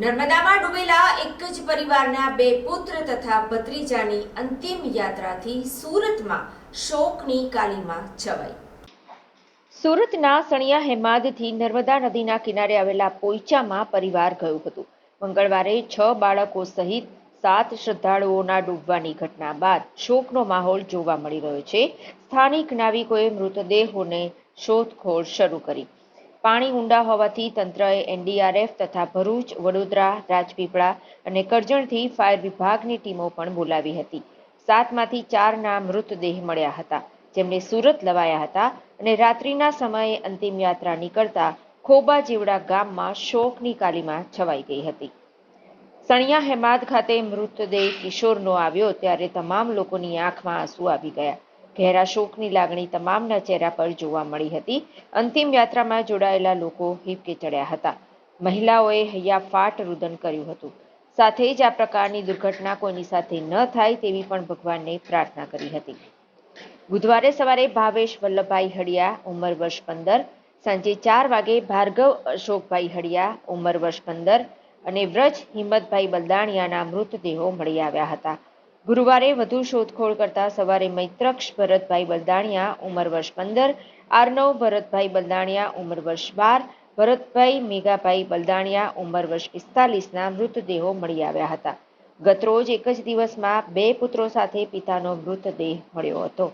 નર્મદામાં ડૂબેલા એક જ પરિવારના બે પુત્ર તથા ભત્રીજાની અંતિમ યાત્રાથી સુરતમાં શોકની કાલીમાં છવાઈ. સુરતના સણિયા હેમાદથી નર્મદા નદીના કિનારે આવેલા પોઈચામાં પરિવાર ગયું હતું. મંગળવારે 6 બાળકો સહિત 7 શ્રદ્ધાળુઓના ડૂબવાની ઘટના બાદ શોકનો માહોલ જોવા મળી રહ્યો છે. સ્થાનિક નાવિકોએ મૃતદેહોને શોધખોળ શરૂ કરી. પાણી ઊંડા હોવાથી તંત્રએ એનડીઆરએફ તથા ભરૂચ, વડોદરા, રાજપીપળા અને કરજણથી ફાયર વિભાગની ટીમો પણ બોલાવી હતી. 7માંથી 4ના મૃતદેહ મળ્યા હતા, જેમને સુરત લવાયા હતા અને રાત્રિના સમયે અંતિમ યાત્રા નીકળતા ખોબા જેવડા ગામમાં શોકની કાલીમાં છવાઈ ગઈ હતી. સણિયા હેમાદ ખાતે મૃતદેહ કિશોરનો આવ્યો ત્યારે તમામ લોકોની આંખમાં આંસુ આવી ગયા. ઘેરા શોકની લાગણી તમામના ચહેરા પર જોવા મળી હતી. અંતિમ યાત્રામાં જોડાયેલા લોકો હિબકે ચડ્યા હતા. મહિલાઓએ હૈયાફાટ રુદન કર્યું હતું. સાથે જ આ પ્રકારની દુર્ઘટના કોઈની સાથે ન થાય તેવી પણ ભગવાનને પ્રાર્થના કરી હતી. બુધવારે સવારે ભાવેશ વલ્લભભાઈ હળિયા, ઉંમર વર્ષ 15, સાંજે 4 વાગે ભાર્ગવ અશોકભાઈ હળિયા, ઉંમર વર્ષ 15 અને વ્રજ હિંમતભાઈ બલદાણિયાના મૃતદેહો મળી આવ્યા હતા. ગુરુવારે વધુ શોધખોળ કરતા સવારે મૈત્રક્ષ ભરતભાઈ બલદાણિયા, ઉંમર વર્ષ 15, આર્નવ ભરતભાઈ બલદાણિયા, ઉંમર વર્ષ 12, ભરતભાઈ મેઘાભાઈ બલદાણિયા, ઉંમર વર્ષ 45ના મૃતદેહો મળી આવ્યા હતા. ગતરોજ એક જ દિવસમાં 2 પુત્રો સાથે પિતાનો મૃતદેહ મળ્યો હતો,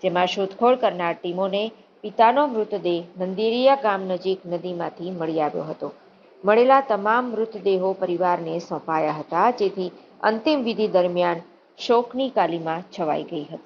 જેમાં શોધખોળ કરનાર ટીમોને પિતાનો મૃતદેહ નંદેરિયા ગામ નજીક નદીમાંથી મળી આવ્યો હતો. મળેલા તમામ મૃતદેહો પરિવારને સોંપાયા હતા, જેથી અંતિમ વિધિ દરમિયાન શોકની કાલીમાં છવાઈ ગઈ હતી.